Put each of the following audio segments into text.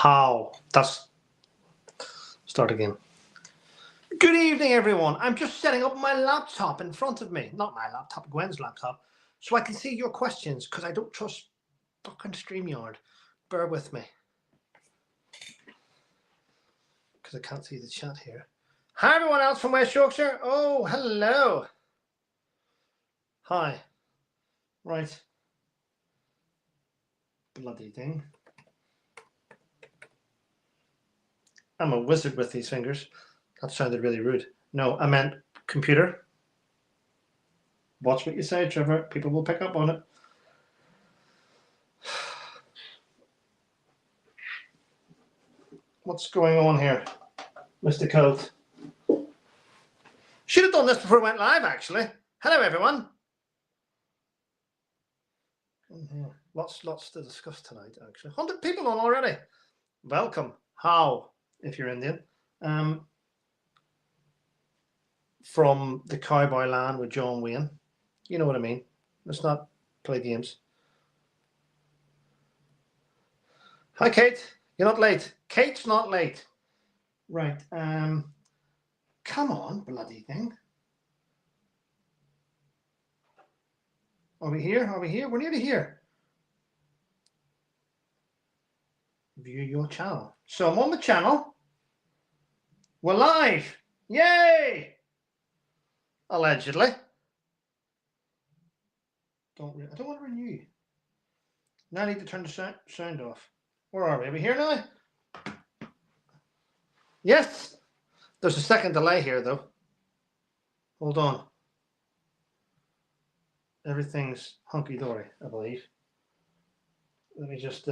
How? Start again. Good evening, everyone. I'm just setting up my laptop in front of me. Not my laptop, Gwen's laptop. So I can see your questions, because I don't trust fucking StreamYard. Bear with me. Because I can't see the chat here. Hi, everyone else from West Yorkshire. Oh, hello. Hi. Right. Bloody thing. I'm a wizard with these fingers. That sounded really rude. No, I meant computer. Watch what you say, Trevor. People will pick up on it. What's going on here, Mr. Colt? Should have done this before it went live, actually. Hello, everyone. Lots to discuss tonight, actually. 100 people on already. Welcome. How, if you're Indian. From the cowboy land with John Wayne. You know what I mean. Let's not play games. Hi, Kate. You're not late. Kate's not late. Right. Come on, bloody thing. Are we here? Are we here? We're nearly here. View your channel. So I'm on the channel. We're live. Yay! Allegedly. I don't want to renew. Now I need to turn the sound off. Where are we? Are we here now? Yes. There's a second delay here, though. Hold on. Everything's hunky-dory, I believe. Let me just...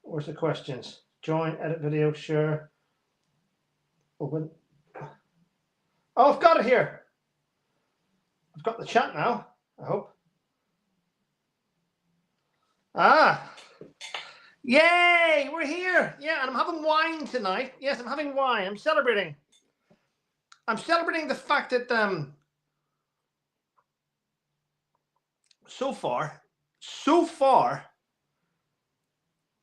where's the questions? Join, edit video, share. Open. Oh, I've got it here. I've got the chat now, I hope. Ah. Yay, we're here. Yeah, and I'm having wine tonight. Yes, I'm having wine. I'm celebrating. I'm celebrating the fact that so far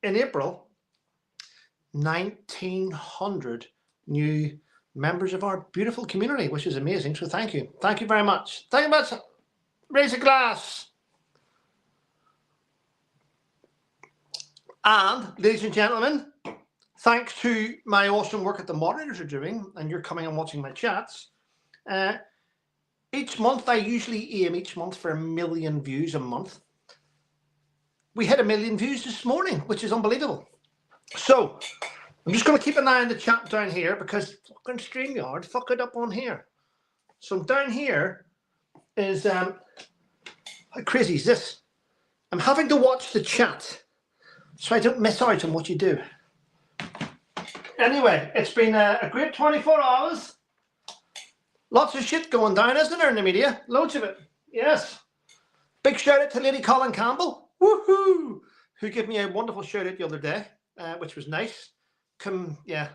in April, 1,900 new members of our beautiful community, which is amazing. So thank you. Thank you very much. Thank you very much. Raise a glass. And, ladies and gentlemen, thanks to my awesome work that the moderators are doing, and you're coming and watching my chats, each month, I usually aim each month for 1 million views a month. We hit 1 million views this morning, which is unbelievable. So, I'm just going to keep an eye on the chat down here, because fucking StreamYard fuck it up on here. So down here is, how crazy is this? I'm having to watch the chat, so I don't miss out on what you do. Anyway, it's been a great 24 hours. Lots of shit going down, isn't there, in the media? Loads of it. Yes. Big shout out to Lady Colin Campbell. Woohoo! Who gave me a wonderful shout out the other day, which was nice. Yeah.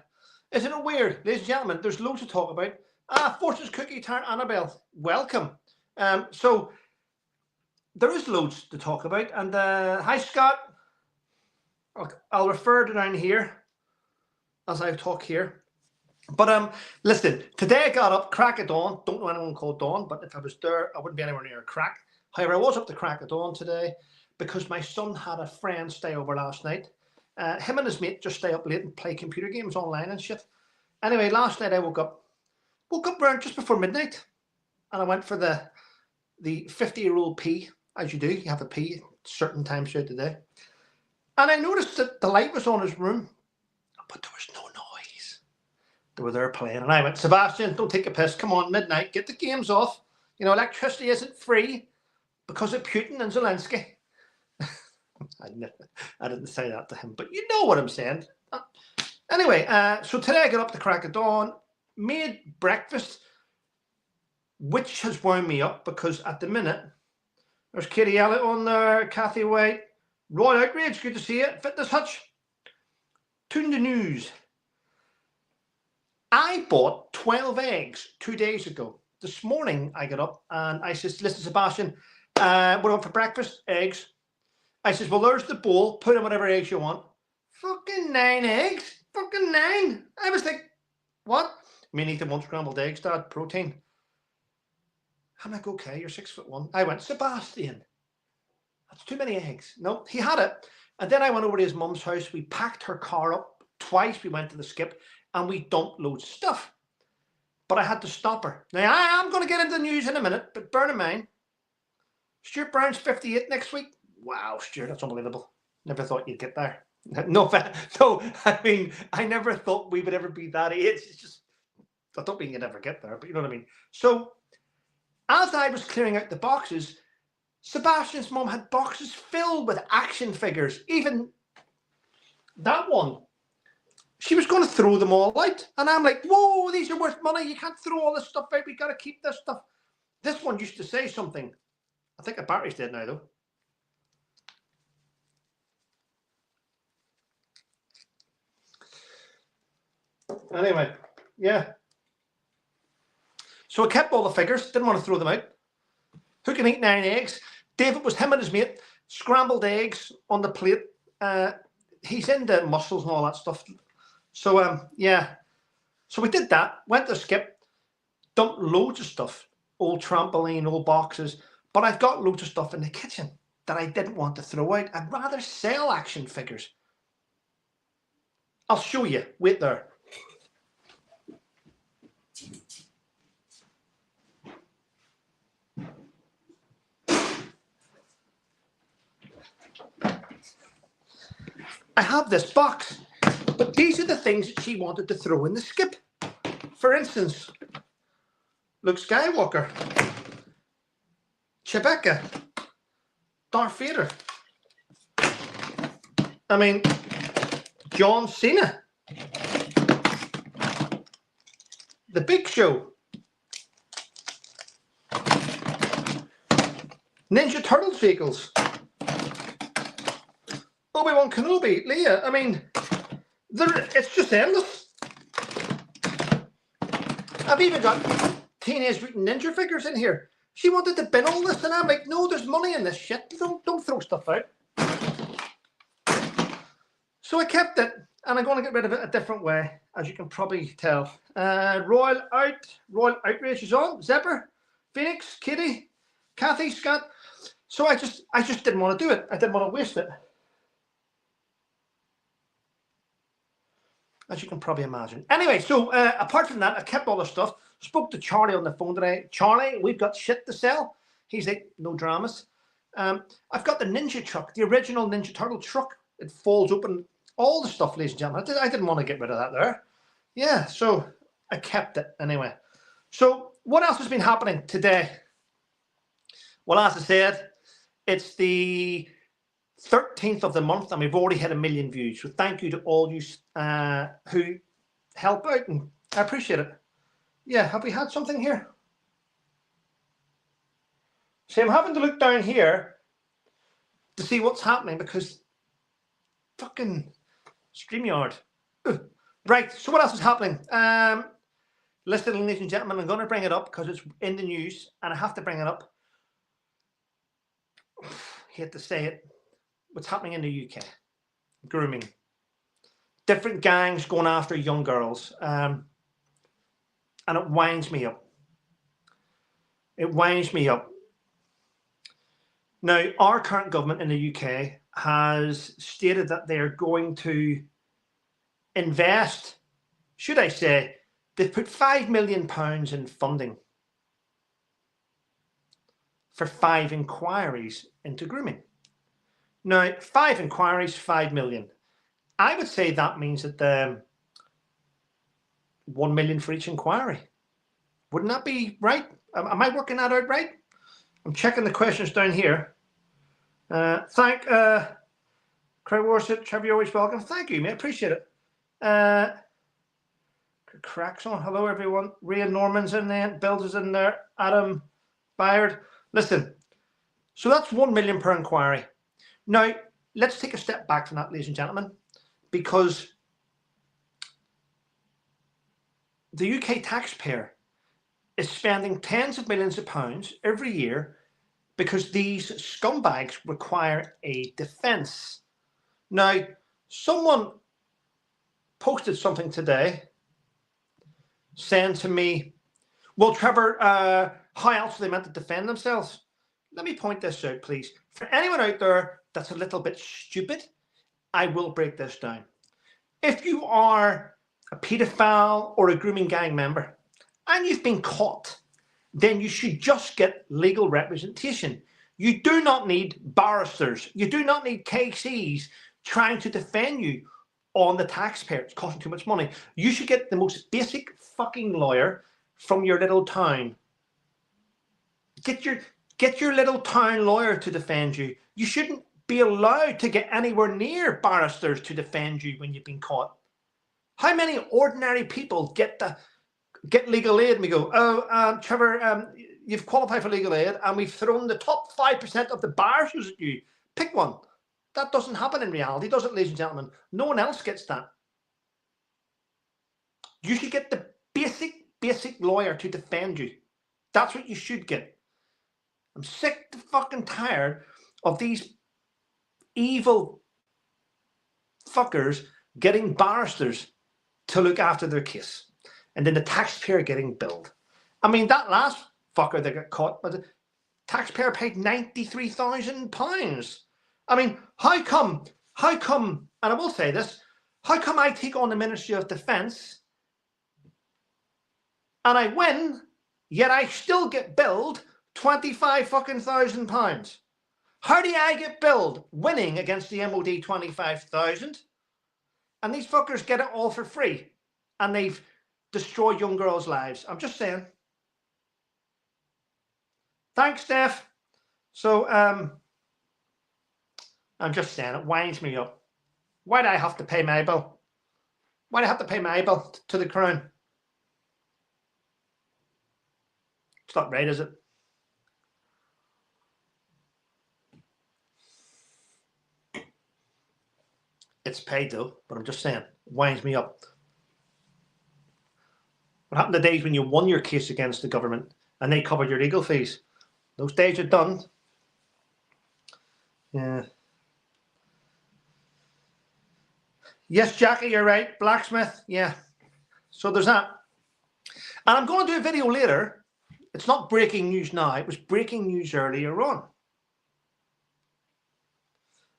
Isn't it weird? Ladies and gentlemen, there's loads to talk about. Forces Cookie Tart Annabelle. Welcome. So there is loads to talk about. And hi, Scott. I'll refer to down here as I talk here. But listen, today I got up crack of dawn. Don't know anyone called Dawn, but if I was there, I wouldn't be anywhere near a crack. However, I was up to crack of dawn today because my son had a friend stay over last night. Him and his mate just stay up late and play computer games online and shit. Anyway, last night I woke up around just before midnight, and I went for the 50-year-old pee, as you do. You have a pee certain times throughout the day. And I noticed that the light was on his room, but there was no noise. They were there playing, and I went, Sebastian, don't take a piss. Come on, midnight, get the games off. You know, electricity isn't free because of Putin and Zelensky. I didn't say that to him, but you know what I'm saying. Anyway, so today I got up the crack of dawn, made breakfast, which has wound me up because at the minute, there's Katie Elliott on there, Kathy White, Roy Outrage, good to see you, Fitness Hutch. Tune the news. I bought 12 eggs 2 days ago. This morning I got up and I said, listen, Sebastian, what do you want for breakfast? Eggs. I says, well, there's the bowl. Put in whatever eggs you want. Fucking 9 eggs. Fucking 9. I was like, what? Me need them one scrambled eggs, Dad. Protein. I'm like, okay, you're 6'1". I went, Sebastian, that's too many eggs. No, he had it. And then I went over to his mum's house. We packed her car up twice. We went to the skip and we dumped loads of stuff. But I had to stop her. Now, I am going to get into the news in a minute, but bear in mind, Stuart Brown's 58 next week. Wow, Stuart, that's unbelievable. Never thought you'd get there. No, I mean, I never thought we would ever be that age. It's just, I don't mean you'd ever get there, but you know what I mean. So, as I was clearing out the boxes, Sebastian's mum had boxes filled with action figures. Even that one, she was going to throw them all out. And I'm like, whoa, these are worth money. You can't throw all this stuff out. We got to keep this stuff. This one used to say something. I think the battery's dead now, though. Anyway, yeah. So I kept all the figures. Didn't want to throw them out. Who can eat 9 eggs? David was him and his mate. Scrambled eggs on the plate. He's into mussels and all that stuff. So, yeah. So we did that. Went to skip. Dumped loads of stuff. Old trampoline, old boxes. But I've got loads of stuff in the kitchen that I didn't want to throw out. I'd rather sell action figures. I'll show you. Wait there. I have this box, but these are the things that she wanted to throw in the skip. For instance, Luke Skywalker, Chewbacca, Darth Vader. I mean, John Cena, The Big Show, Ninja Turtles vehicles, Obi-Wan Kenobi, Leia. I mean, it's just endless. I've even got Teenage Mutant Ninja figures in here. She wanted to bin all this, and I'm like, no, there's money in this shit. Don't throw stuff out. So I kept it, and I'm going to get rid of it a different way, as you can probably tell. Royal Outrage is on. Zephyr, Phoenix, Kitty, Kathy, Scott. So I just didn't want to do it. I didn't want to waste it. As you can probably imagine. Anyway, so apart from that, I kept all the stuff. Spoke to Charlie on the phone today. Charlie, we've got shit to sell. He's like, no dramas. I've got the Ninja truck, the original Ninja Turtle truck. It folds open. All the stuff, ladies and gentlemen. I didn't want to get rid of that there. Yeah, so I kept it anyway. So what else has been happening today? Well, as I said, it's the 13th of the month, and we've already hit 1 million views. So thank you to all you who help out, and I appreciate it. Yeah, have we had something here? See, I'm having to look down here to see what's happening because fucking StreamYard. Ugh. Right, so what else is happening? Listen, ladies and gentlemen, I'm going to bring it up because it's in the news, and I have to bring it up. I hate to say it. What's happening in the UK? Grooming. Different gangs going after young girls. And it winds me up. It winds me up. Now, our current government in the UK has stated that they're going to invest, should I say, they've put £5 million in funding for 5 inquiries into grooming. Now, 5 inquiries, 5 million. I would say that means that 1 million for each inquiry. Wouldn't that be right? Am I working that out right? I'm checking the questions down here. Thank Craig Worship, Trevor, you're always welcome. Thank you, mate. Appreciate it. Cracks on. Hello, everyone. Ria Norman's in there. Bills is in there. Adam Byard. Listen, so that's 1 million per inquiry. Now, let's take a step back from that, ladies and gentlemen, because the UK taxpayer is spending tens of millions of pounds every year because these scumbags require a defence. Now, Someone posted something today saying to me, well, Trevor, how else are they meant to defend themselves? Let me point this out, please. For anyone out there that's a little bit stupid, I will break this down. If you are a paedophile or a grooming gang member and you've been caught, then you should just get legal representation. You do not need barristers. You do not need KCs trying to defend you on the taxpayer. It's costing too much money. You should get the most basic fucking lawyer from your little town. Get your little town lawyer to defend you. You shouldn't be allowed to get anywhere near barristers to defend you when you've been caught. How many ordinary people get legal aid and we go, oh, Trevor, you've qualified for legal aid and we've thrown the top 5% of the barristers at you. Pick one. That doesn't happen in reality, does it, ladies and gentlemen? No one else gets that. You should get the basic lawyer to defend you. That's what you should get. I'm sick to fucking tired of these evil fuckers getting barristers to look after their case. And then the taxpayer getting billed. I mean, that last fucker that got caught, but the taxpayer paid £93,000. I mean, how come, and I will say this, how come I take on the Ministry of Defence and I win, yet I still get billed £25,000? How do I get billed winning against the MOD 25,000? And these fuckers get it all for free. And they've destroyed young girls' lives. I'm just saying. Thanks, Steph. So, I'm just saying, it winds me up. Why do I have to pay my bill? Why do I have to pay my bill to the Crown? It's not right, is it? It's paid though, but I'm just saying, it winds me up. What happened to the days when you won your case against the government and they covered your legal fees? Those days are done. Yeah. Yes, Jackie, you're right. Blacksmith, yeah. So there's that. And I'm going to do a video later. It's not breaking news now. It was breaking news earlier on.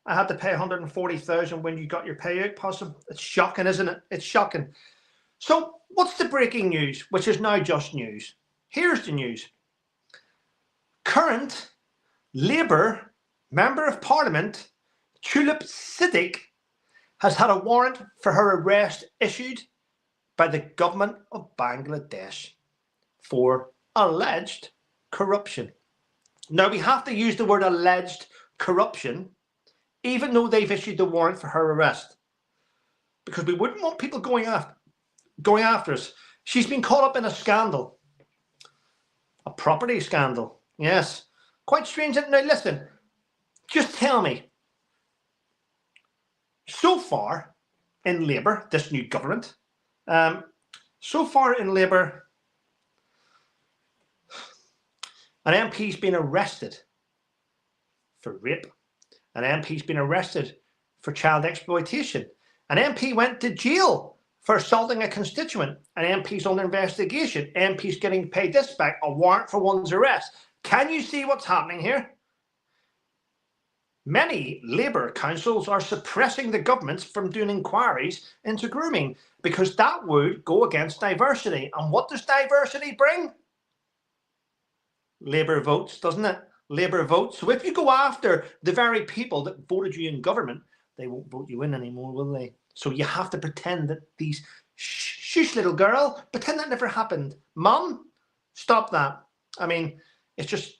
I had to pay 140,000 when you got your payout, Possum. It's shocking, isn't it? It's shocking. So what's the breaking news, which is now just news? Here's the news. Current Labour Member of Parliament, Tulip Siddiq, has had a warrant for her arrest issued by the government of Bangladesh for alleged corruption. Now, we have to use the word alleged corruption, even though they've issued the warrant for her arrest, because we wouldn't want people going after us. She's been caught up in a scandal, a property scandal. Yes, quite strange. Now, listen, just tell me, so far in Labour, this new government, so far in Labour, an MP's been arrested for rape. An MP's been arrested for child exploitation. An MP went to jail for assaulting a constituent. An MP's under investigation. MP's getting paid this back, a warrant for one's arrest. Can you see what's happening here? Many Labour councils are suppressing the governments from doing inquiries into grooming because that would go against diversity. And what does diversity bring? Labour votes, doesn't it? Labour votes. So if you go after the very people that voted you in government, they won't vote you in anymore, will they? So you have to pretend that these shush little girl, pretend that never happened. Mum, stop that. I mean, it's just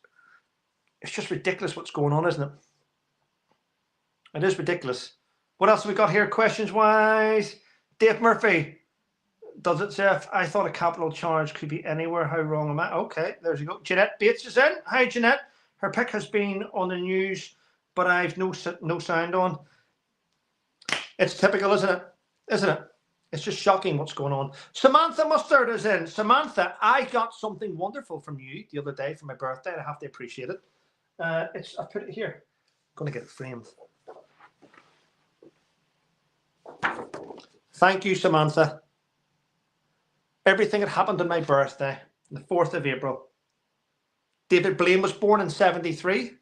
ridiculous what's going on, isn't it? It is ridiculous. What else have we got here questions wise? Dave Murphy, does it say I thought a capital charge could be anywhere? How wrong am I? Okay, there you go. Jeanette Bates is in. Hi, Jeanette. Her pic has been on the news, but I've no sound on. It's typical, isn't it? Isn't it? It's just shocking what's going on. Samantha Mustard is in. Samantha, I got something wonderful from you the other day for my birthday, and I have to appreciate it. I put it here. I'm going to get it framed. Thank you, Samantha. Everything that happened on my birthday, the 4th of April. David Blaine was born in 73.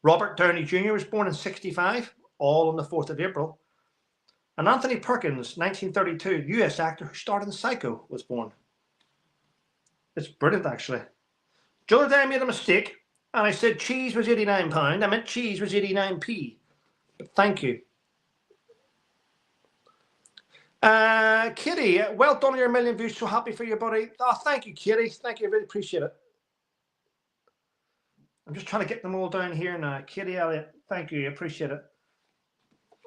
Robert Downey Jr. was born in 65, all on the 4th of April. And Anthony Perkins, 1932, US actor who starred in Psycho, was born. It's brilliant, actually. The other day I made a mistake, and I said cheese was £89. I meant cheese was 89p. But thank you. Kitty, well done on your 1 million views. So happy for you, buddy. Oh, thank you, Kitty. Thank you. I really appreciate it. I'm just trying to get them all down here now. Kitty Elliott, thank you. I appreciate it.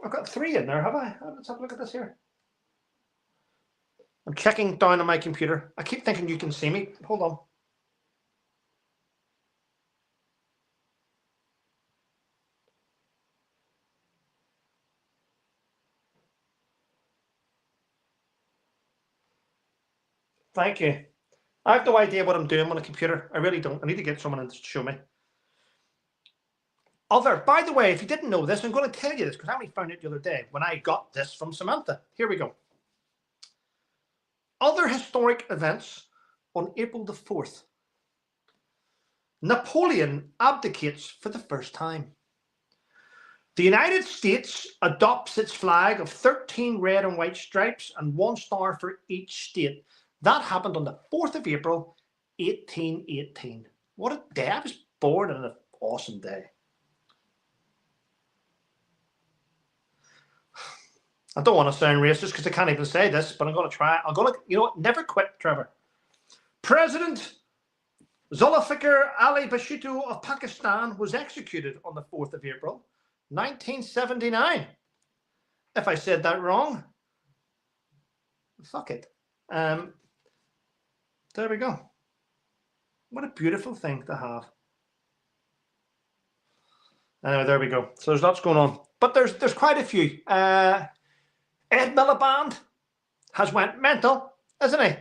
I've got 3 in there, have I? Let's have a look at this here. I'm checking down on my computer. I keep thinking you can see me. Hold on. Thank you. I have no idea what I'm doing on a computer. I really don't. I need to get someone in to show me. By the way, if you didn't know this, I'm going to tell you this because I only found it the other day when I got this from Samantha. Here we go. Other historic events on April the 4th. Napoleon abdicates for the first time. The United States adopts its flag of 13 red and white stripes and 1 star for each state. That happened on the 4th of April, 1818. What a day. I was born on an awesome day. I don't want to sound racist because I can't even say this, but I'm going to try. I'm going to, you know what? Never quit, Trevor. President Zulfikar Ali Bhutto of Pakistan was executed on the 4th of April, 1979. If I said that wrong, fuck it. There we go. What a beautiful thing to have. Anyway, there we go. So there's lots going on, but there's quite a few. Ed Miliband has went mental, isn't he?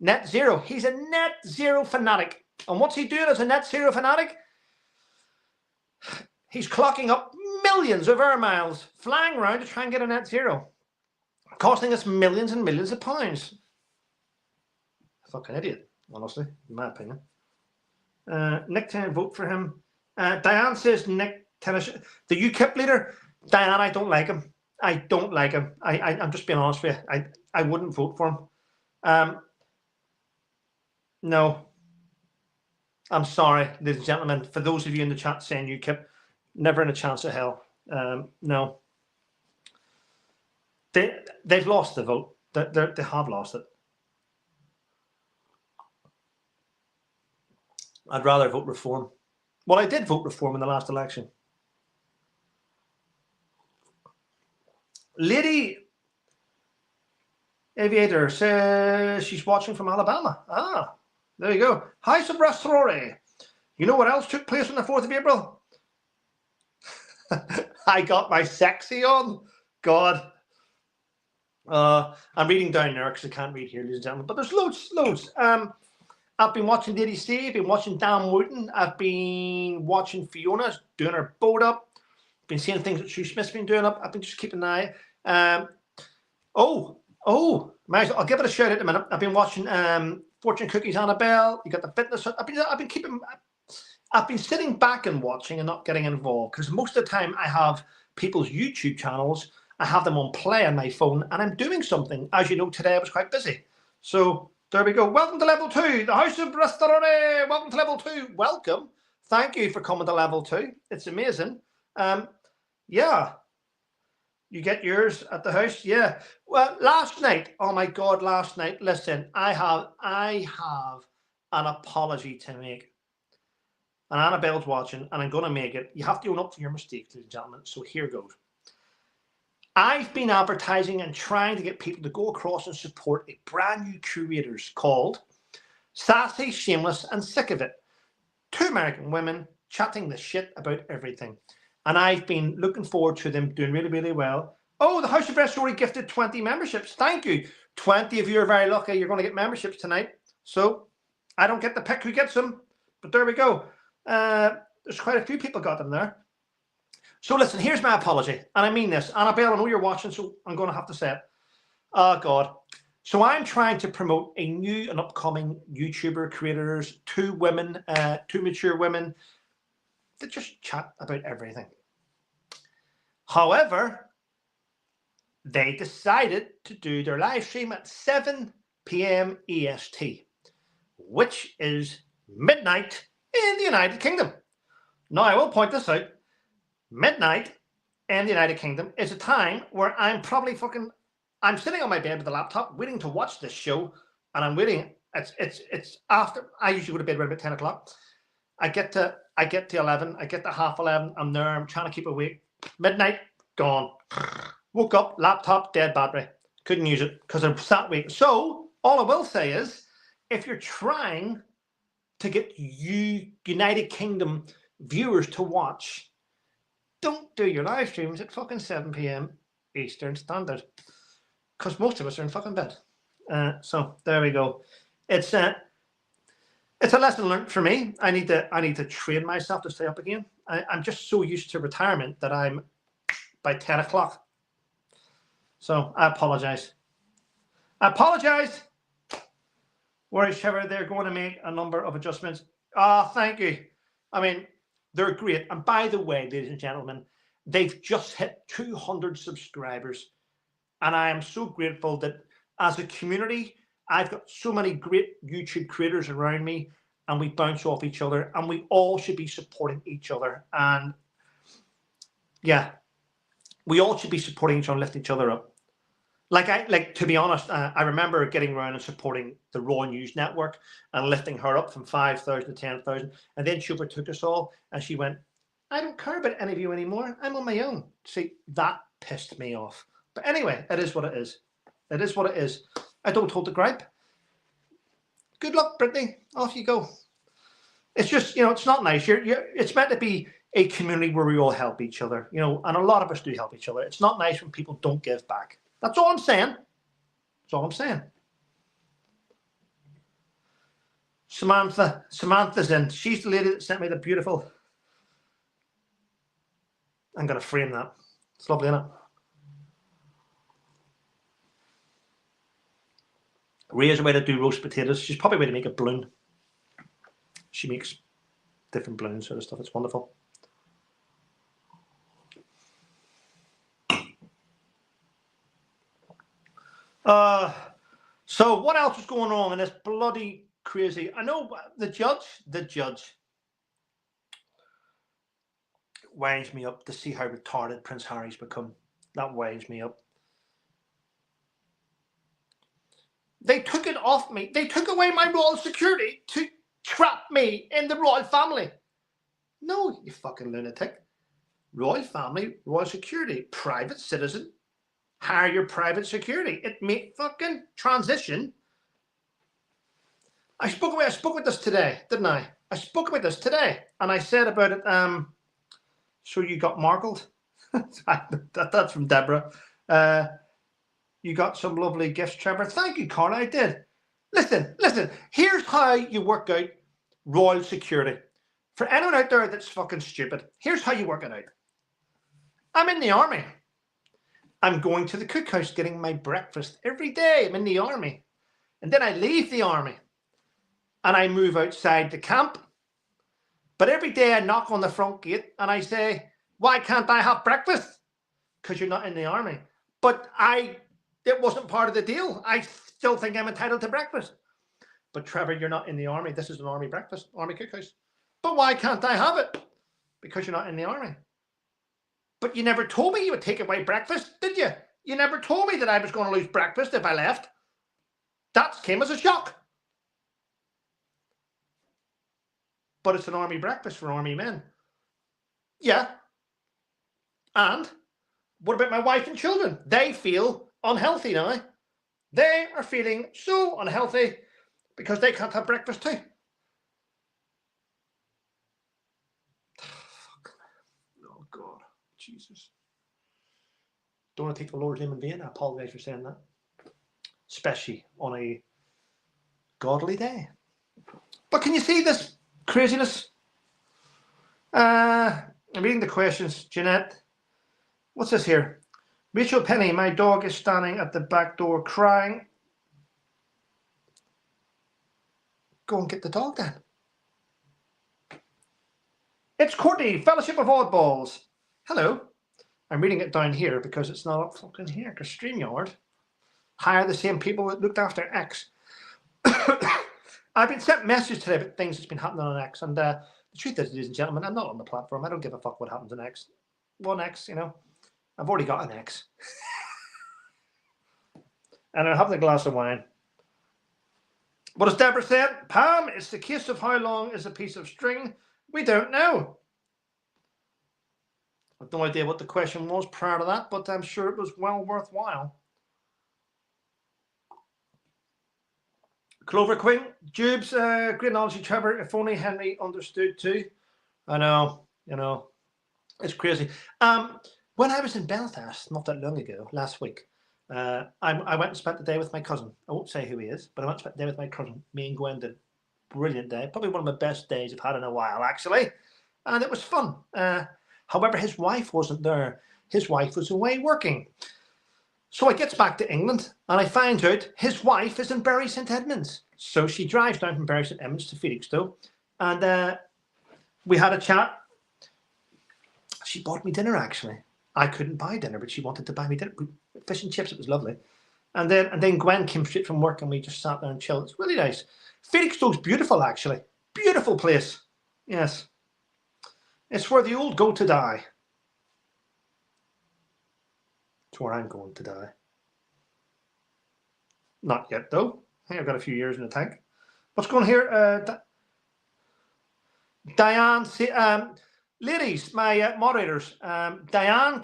Net zero. He's a net zero fanatic. And what's he doing as a net zero fanatic? He's clocking up millions of air miles, flying around to try and get a net zero, costing us millions and millions of pounds. Fucking idiot, honestly, in my opinion. Nick Ten, vote for him. Diane says Nick Tennis, the UKIP leader. Diane, I don't like him. I don't like him. I'm just being honest with you. I wouldn't vote for him. No. I'm sorry, ladies and gentlemen. For those of you in the chat saying UKIP, never in a chance of hell. No. They've lost the vote. They have lost it. I'd rather vote Reform. Well, I did vote Reform in the last election. Lady Aviator says she's watching from Alabama. Ah, there you go. Hi, Subrastori. You know what else took place on the 4th of April? I got my sexy on. God. I'm reading down there because I can't read here, ladies and gentlemen. But there's loads. I've been watching Lady C. I've been watching Dan Wooten. I've been watching Fiona doing her boat up. Been seeing things that Sue Smith's been doing up. I've been just keeping an eye. I'll give it a shout out in a minute. I've been watching Fortune Cookies Annabelle. You got the fitness. I've been sitting back and watching and not getting involved because most of the time I have people's YouTube channels. I have them on play on my phone and I'm doing something. As you know, today I was quite busy. So there we go. Welcome to level 2, the House of Restaurante. Welcome to level 2. Welcome. Thank you for coming to level 2. It's amazing. Yeah. You get yours at the house? Yeah. Well, last night, oh my God, last night, listen, I have an apology to make. And Annabelle's watching, and I'm going to make it. You have to own up to your mistakes, ladies and gentlemen. So here goes. I've been advertising and trying to get people to go across and support a brand new curators called Sassy, Shameless, and Sick of It. 2 American women chatting the shit about everything. And I've been looking forward to them doing really, really well. Oh, the House of Breast already gifted 20 memberships. Thank you. 20 of you are very lucky. You're going to get memberships tonight. So I don't get to pick who gets them. But there we go. There's quite a few people got them there. So listen, here's my apology. And I mean this. Annabelle, I know you're watching, so I'm going to have to say it. Oh God. So I'm trying to promote a new and upcoming YouTuber creators, two women, two mature women that just chat about everything. However, they decided to do their live stream at 7 p.m. EST, which is midnight in the United Kingdom. Now, I will point this out. Midnight in the United Kingdom is a time where I'm probably I'm sitting on my bed with a laptop waiting to watch this show, and I'm waiting. It's after, I usually go to bed around about 10 o'clock. I get to 11, I get to half 11, I'm there, I'm trying to keep awake. Midnight, gone. Woke up, laptop, dead battery. Couldn't use it because I'm sat awake. So all I will say is, if you're trying to get United Kingdom viewers to watch, don't do your live streams at fucking 7 p.m. Eastern Standard, because most of us are in fucking bed. So there we go. It's a lesson learned for me. I need to train myself to stay up again. I'm just so used to retirement that I'm by 10 o'clock. So I apologize. Whereas Trevor, they're going to make a number of adjustments. Thank you. I mean, they're great. And by the way, ladies and gentlemen, they've just hit 200 subscribers. And I am so grateful that as a community, I've got so many great YouTube creators around me, and we bounce off each other, and we all should be supporting each other. And yeah, we all should be supporting each other and lifting each other up. To be honest, I remember getting around and supporting the Raw News Network and lifting her up from 5,000 to 10,000. And then she overtook us all, and she went, I don't care about any of you anymore. I'm on my own. See, that pissed me off. But anyway, it is what it is. It is what it is. I don't hold the gripe. Good luck, Brittany. Off you go. It's just, it's not nice. It's meant to be a community where we all help each other, and a lot of us do help each other. It's not nice when people don't give back. That's all I'm saying. That's all I'm saying. Samantha's in. She's the lady that sent me the beautiful. I'm going to frame that. It's lovely, isn't it? Rhea's a way to do roast potatoes. She's probably a way to make a balloon. She makes different balloons sort of stuff. It's wonderful. So what else is going on in this bloody crazy? I know the judge winds me up to see how retarded Prince Harry's become. That winds me up. They took it off me. They took away my royal security to trap me in the royal family. No, you fucking lunatic. Royal family, royal security, private citizen. Hire your private security. It may fucking transition. I spoke about this today, didn't I? I spoke about this today, and I said about it. So you got markled. That's from Deborah. You got some lovely gifts, Trevor. Thank you, Carla. I did. Listen. Here's how you work out royal security. For anyone out there that's fucking stupid, here's how you work it out. I'm in the army. I'm going to the cookhouse getting my breakfast every day. I'm in the army. And then I leave the army and I move outside the camp. But every day I knock on the front gate and I say, why can't I have breakfast? Because you're not in the army. But it wasn't part of the deal. I still think I'm entitled to breakfast. But Trevor, you're not in the army. This is an army breakfast, army cookhouse. But why can't I have it? Because you're not in the army. But you never told me you would take away breakfast, did you? You never told me that I was going to lose breakfast if I left. That came as a shock. But it's an army breakfast for army men. Yeah. And what about my wife and children? They feel unhealthy now. They are feeling so unhealthy because they can't have breakfast too. Oh, God. Jesus. Don't want to take the Lord's name in vain. I apologize for saying that. Especially on a godly day. But can you see this craziness? I'm reading the questions. Jeanette, what's this here? Rachel Penny, my dog is standing at the back door crying. Go and get the dog then. It's Courtney, Fellowship of Oddballs. Hello. I'm reading it down here because it's not up fucking here, because StreamYard hire the same people that looked after X. I've been sent messages today about things that's been happening on X, and the truth is, ladies and gentlemen, I'm not on the platform. I don't give a fuck what happens on X. One X, you know. I've already got an X. And I'm having a glass of wine. What has Deborah said? Pam, it's the case of how long is a piece of string? We don't know. I've no idea what the question was prior to that, but I'm sure it was well worthwhile. Clover Queen, Jubes, great analogy, Trevor. If only Henry understood too. I know, you know, it's crazy. When I was in Belfast not that long ago, last week, I went and spent the day with my cousin. I won't say who he is, but I went and spent the day with my cousin. Me and Gwen did. Brilliant day. Probably one of my best days I've had in a while, actually. And it was fun. However, his wife wasn't there. His wife was away working. So I get back to England and I find out his wife is in Bury St Edmunds. So she drives down from Bury St Edmunds to Felixstowe, and we had a chat. She bought me dinner, actually. I couldn't buy dinner, but she wanted to buy me dinner. Fish and chips, it was lovely. And then Gwen came straight from work and we just sat there and chilled. It's really nice. Felixstowe's beautiful, actually. Beautiful place. Yes. It's where the old go to die. It's where I'm going to die. Not yet, though. I think I've got a few years in the tank. What's going on here? Diane, ladies, my moderators. Diane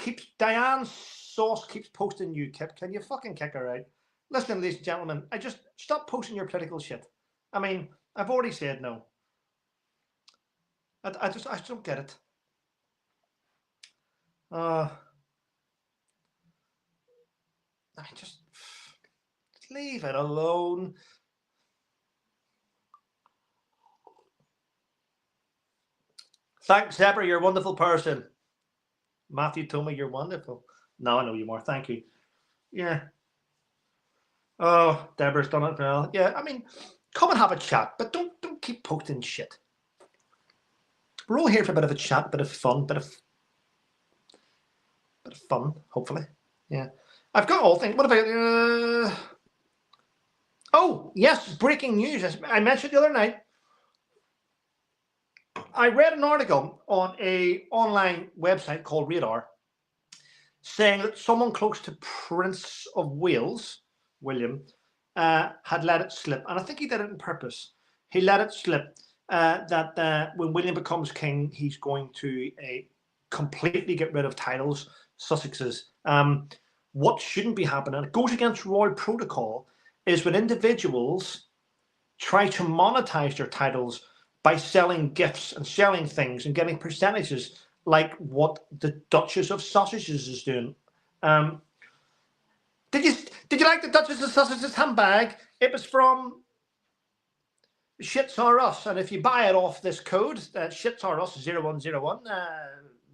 Sauce keeps posting UKIP. Can you fucking kick her out? Listen, ladies and gentlemen, I just stop posting your political shit. I mean, I've already said no. I just don't get it. Just leave it alone. Thanks, Deborah. You're a wonderful person. Matthew told me you're wonderful. No, I know you more. Thank you. Yeah. Oh, Deborah's done it well. Yeah, I mean, come and have a chat, but don't keep posting shit. We're all here for a bit of a chat, a bit of fun, bit of fun, hopefully. Yeah. I've got all things. What about oh, yes, breaking news. As I mentioned the other night, I read an article on an online website called Radar saying that someone close to Prince of Wales, William, had let it slip. And I think he did it on purpose. He let it slip that when William becomes king, he's going to completely get rid of titles, Sussexes. What shouldn't be happening, it goes against royal protocol, is when individuals try to monetize their titles by selling gifts and selling things and getting percentages, like what the Duchess of Sausages is doing. Did you like the Duchess of Sausages handbag? It was from Shits R Us, and if you buy it off this code, Shits R Us 0101,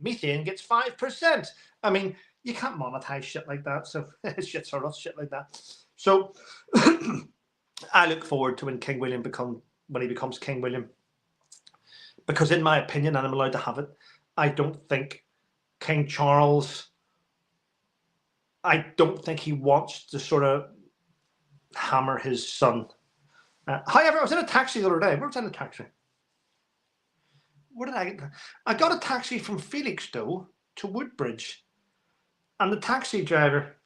methane gets 5%. I mean, you can't monetize shit like that. So Shits R Us, shit like that. So I look forward to when he becomes King William, because in my opinion, and I'm allowed to have it, I don't think King Charles, I don't think he wants to sort of hammer his son. However, I was in a taxi the other day. Where was I in a taxi? Where did I get? I got a taxi from Felixstowe to Woodbridge, and the taxi driver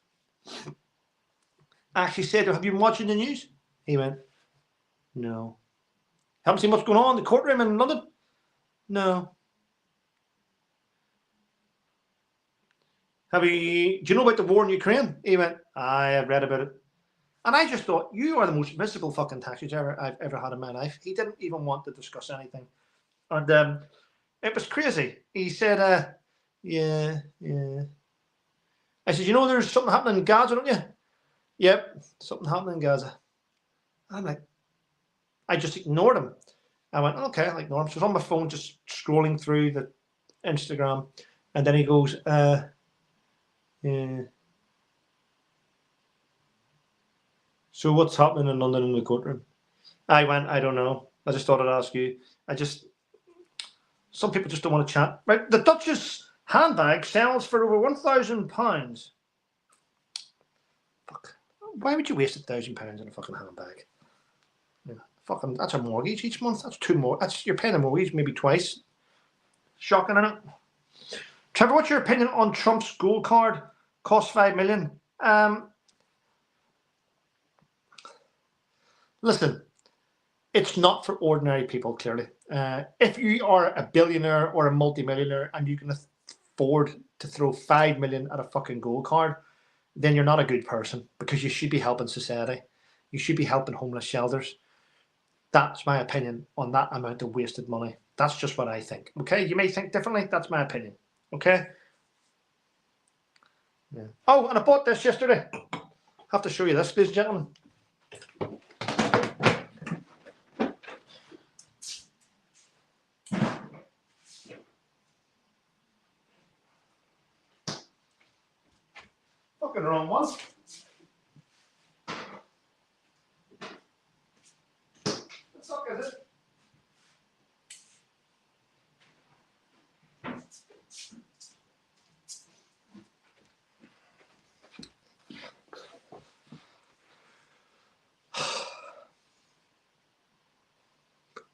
actually said, "Have you been watching the news?" He went, "No." "Haven't seen what's going on in the courtroom in London?" "No." Do you know about the war in Ukraine?" He went, "I have read about it." And I just thought, you are the most miserable fucking taxi driver I've ever had in my life. He didn't even want to discuss anything. And it was crazy. He said, yeah. I said, "You know there's something happening in Gaza, don't you?" "Yep, something happening in Gaza." I'm like, I just ignored him. I went, okay, I'll ignore him. So I was on my phone just scrolling through the Instagram. And then he goes, yeah. So what's happening in London in the courtroom? I don't know. I just thought I'd ask you. Some people just don't want to chat. Right, the Duchess handbag sells for over £1,000. Fuck. Why would you waste £1,000 on a fucking handbag? Yeah, fucking, that's a mortgage each month. That's two more. You're paying a mortgage maybe twice. Shocking, isn't it? Trevor, what's your opinion on Trump's gold card? Cost $5 million. Listen, it's not for ordinary people, clearly. If you are a billionaire or a multimillionaire and you can afford to throw $5 million at a fucking gold card, then you're not a good person, because you should be helping society. You should be helping homeless shelters. That's my opinion on that amount of wasted money. That's just what I think. Okay, you may think differently. That's my opinion. Okay. Yeah. Oh, and I bought this yesterday. Have to show you this, ladies and gentlemen. Fucking wrong one. What sock is it?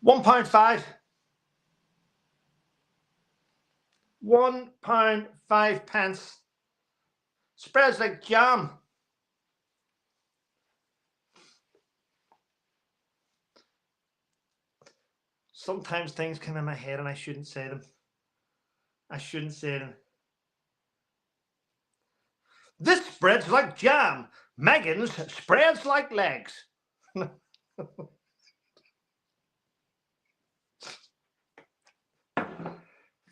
£1.5. £1.05. Spreads like jam. Sometimes things come in my head and I shouldn't say them. I shouldn't say them. This spreads like jam. Megan's spreads like legs.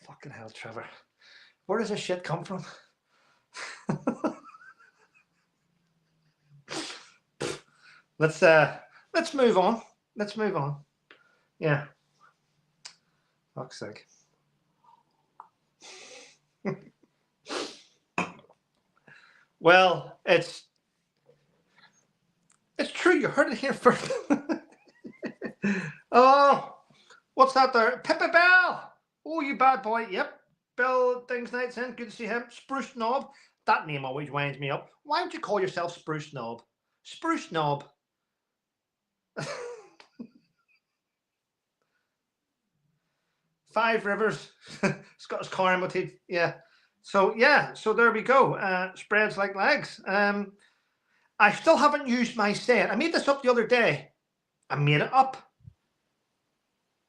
Fucking hell, Trevor. Where does this shit come from? Let's move on. Let's move on. Yeah. Fuck's sake. Well, it's true. You heard it here first. Oh, what's that there? Pippa Bell. Oh, you bad boy. Yep. Bill Things Nights in. Good to see him. Spruce Knob. That name always winds me up. Why would you call yourself Spruce Knob? Spruce Knob. Five Rivers. Scottish car motif. Yeah. So there we go. Spreads like legs. I still haven't used my saying. I made this up the other day. I made it up.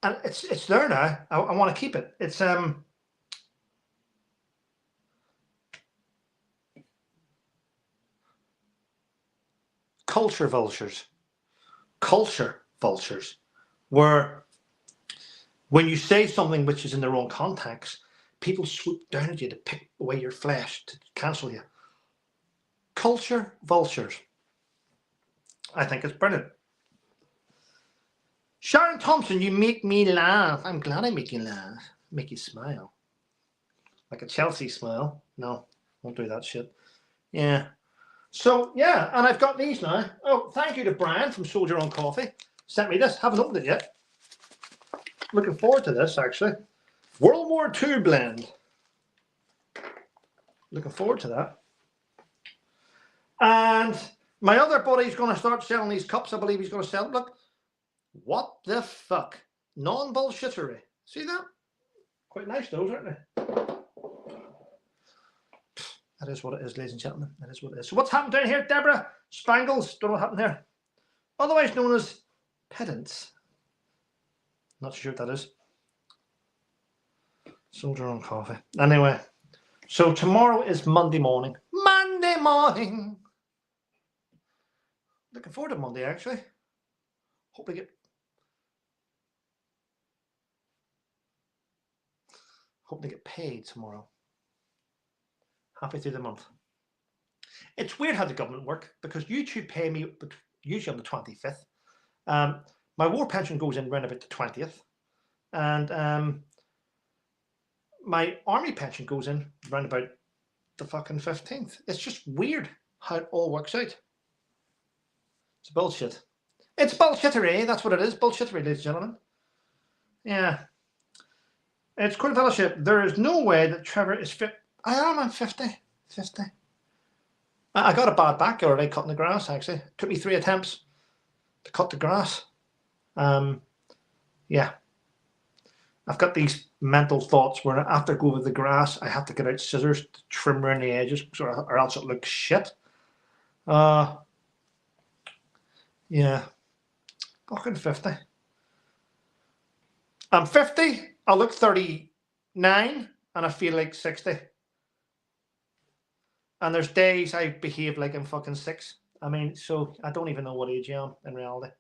And it's there now. I want to keep it. It's culture vultures. Culture vultures. Where when you say something which is in the wrong context, people swoop down at you to pick away your flesh, to cancel you. Culture vultures. I think it's brilliant. Sharon Thompson, you make me laugh. I'm glad I make you laugh. Make you smile. Like a Chelsea smile. No, won't do that shit. Yeah. So, yeah, and I've got these now. Oh, thank you to Brian from Soldier on Coffee. Sent me this. Haven't opened it yet. Looking forward to this, actually. World War II blend. Looking forward to that. And my other buddy's going to start selling these cups. I believe he's going to sell them. Look. What the fuck? Non-bullshittery. See that? Quite nice, those, aren't they? That is what it is, ladies and gentlemen. That is what it is. So what's happened down here, Deborah? Spangles. Don't know what happened there. Otherwise known as pedants. Not sure what that is. Soldier on Coffee. Anyway. So tomorrow is Monday morning. Monday morning. Looking forward to Monday, actually. Hope we get paid tomorrow. Halfway through the month. It's weird how the government work, because YouTube pay me usually on the 25th. My war pension goes in around about the 20th. And my army pension goes in around about the fucking 15th. It's just weird how it all works out. It's bullshit. It's bullshittery. That's what it is. Bullshittery, ladies and gentlemen. Yeah. It's Court of Fellowship. There is no way that Trevor is fit. I'm 50. 50. I got a bad back already cutting the grass, actually. It took me 3 attempts to cut the grass. Yeah. I've got these mental thoughts where after I go over the grass, I have to get out scissors to trim around the edges, or else it looks shit. Yeah. Fucking 50. I'm 50. I look 39, and I feel like 60. And there's days I behave like I'm fucking 6. I mean, so I don't even know what age I am in reality.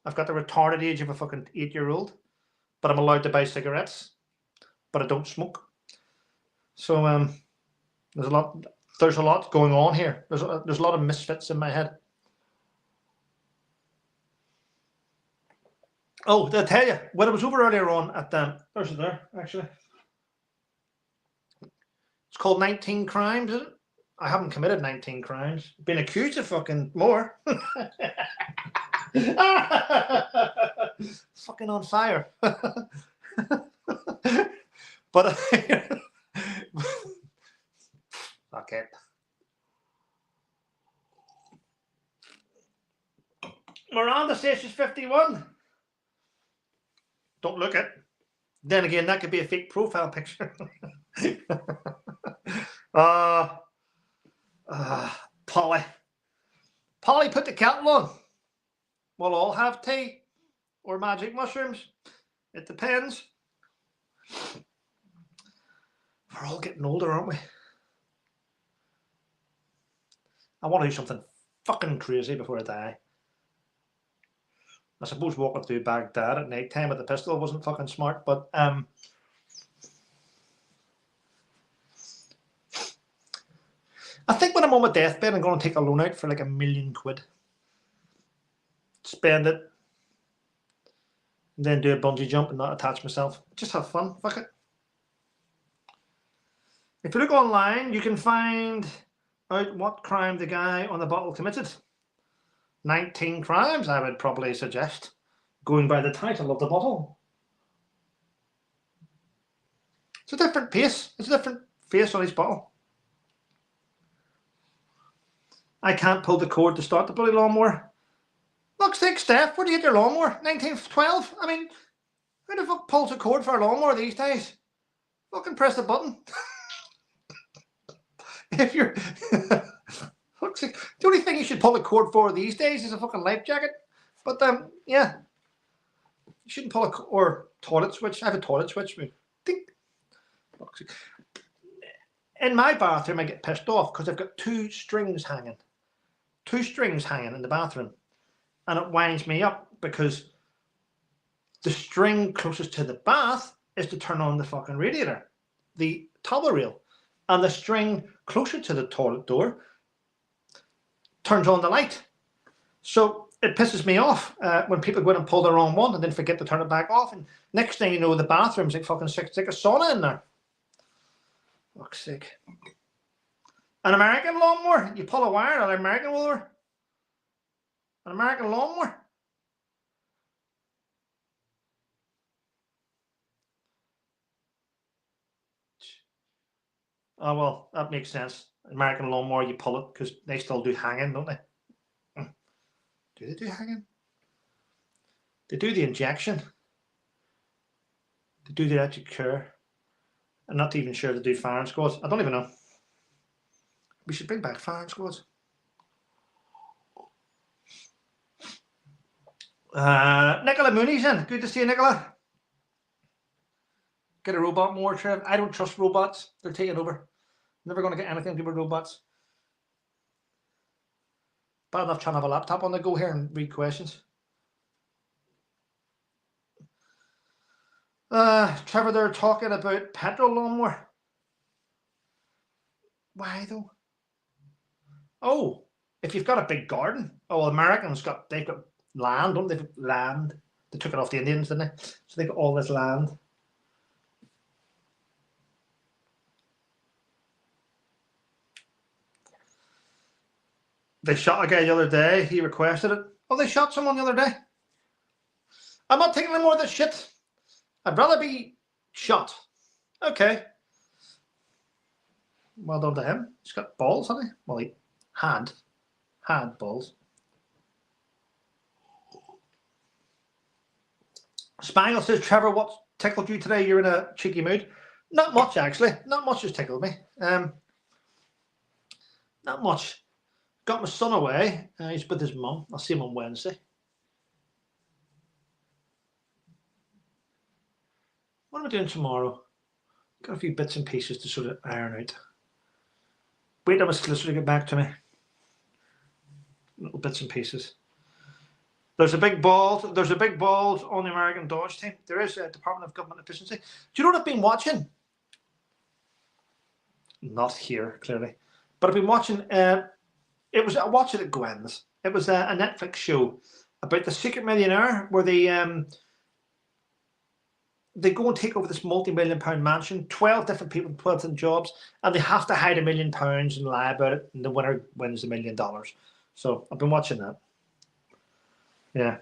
I've got the retarded age of a fucking 8-year-old, but I'm allowed to buy cigarettes, but I don't smoke. So there's a lot going on here. There's a lot of misfits in my head. Oh, did I tell you when I was over earlier on at there's it there actually. It's called 19 Crimes, is it? I haven't committed 19 crimes. Been accused of fucking more. Fucking on fire. But okay. Miranda says she's 51. Don't look it. Then again, that could be a fake profile picture. Polly. Polly put the kettle on. We'll all have tea or magic mushrooms. It depends. We're all getting older, aren't we? I want to do something fucking crazy before I die. I suppose walking through Baghdad at night time with a pistol wasn't fucking smart, but I think when I'm on my deathbed, I'm going to take a loan out for like £1 million. Spend it. And then do a bungee jump and not attach myself. Just have fun. Fuck it. If you look online, you can find out what crime the guy on the bottle committed. 19 crimes, I would probably suggest, going by the title of the bottle. It's a different pace. It's a different face on each bottle. I can't pull the cord to start the bloody lawnmower. Fuck's sake, Steph, where do you get your lawnmower? 1912? I mean, who the fuck pulls a cord for a lawnmower these days? Fucking press the button. If you're... Fuck's sake. The only thing you should pull a cord for these days is a fucking life jacket. But, yeah. You shouldn't pull or toilet switch. I have a toilet switch. Ding. Fuck's sake. In my bathroom, I get pissed off because I've got 2 strings hanging. 2 strings hanging in the bathroom. And it winds me up because the string closest to the bath is to turn on the fucking radiator, the towel rail. And the string closer to the toilet door turns on the light. So it pisses me off when people go in and pull the wrong one and then forget to turn it back off. And next thing you know, the bathroom's like fucking sick, like a sauna in there. Fuck's sake. An American lawnmower? You pull a wire, an American mower? An American lawnmower? Oh, well, that makes sense. American lawnmower, you pull it because they still do hanging, don't they? Do they do hanging? They do the injection. They do the electric cure. I'm not even sure they do firing squads. I don't even know. We should bring back firing squads. Nicola Mooney's in. Good to see you, Nicola. Get a robot more, Trev. I don't trust robots. They're taking over. Never going to get anything to do with robots. Bad enough trying to have a laptop on the go here and read questions. Trevor, they're talking about petrol lawnmower. Why though? Oh, if you've got a big garden. Oh, Americans they've got land, don't they? Land. They took it off the Indians, didn't they? So they've got all this land. They shot a guy the other day. He requested it. Oh, they shot someone the other day. I'm not taking any more of this shit. I'd rather be shot. Okay. Well done to him. He's got balls, hasn't he? Well, he had balls. Spangle says, Trevor, what tickled you today? You're in a cheeky mood. Not much, actually. Not much has tickled me. Not much. Got my son away. He's with his mum. I'll see him on Wednesday. What am I doing tomorrow? Got a few bits and pieces to sort of iron out. Wait for my solicitor to get back to me. Little bits and pieces. There's a big balls on the American Dodge team. There is a Department of Government Efficiency. Do you know what I've been watching? Not here, clearly. But I've been watching, I watched it at Gwen's. It was a Netflix show about the secret millionaire where they go and take over this multi-million-pound mansion, 12 different people, 12 different jobs, and they have to hide £1 million and lie about it, and the winner wins $1 million. So I've been watching that. Yeah.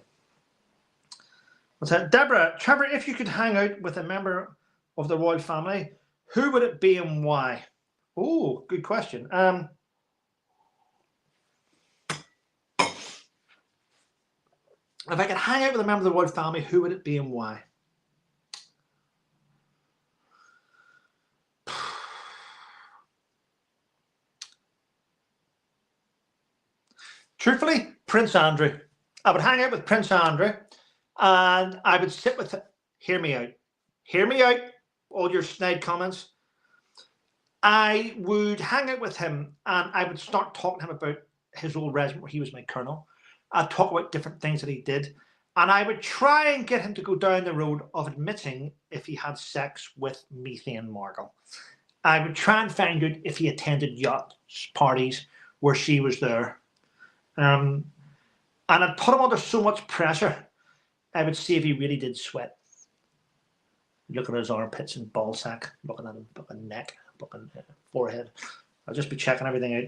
What's that? Deborah, Trevor, if you could hang out with a member of the royal family, who would it be and why? Oh, good question. If I could hang out with a member of the royal family, who would it be and why? Truthfully, Prince Andrew. I would hang out with Prince Andrew and I would sit with him. Hear me out. Hear me out, all your snide comments. I would hang out with him and I would start talking to him about his old regiment where he was my colonel. I'd talk about different things that he did. And I would try and get him to go down the road of admitting if he had sex with Methane Markle. I would try and find out if he attended yacht parties where she was there. And I'd put him under so much pressure, I would see if he really did sweat. Looking at his armpits and ball sack, looking at him, looking neck, looking forehead. I'll just be checking everything out.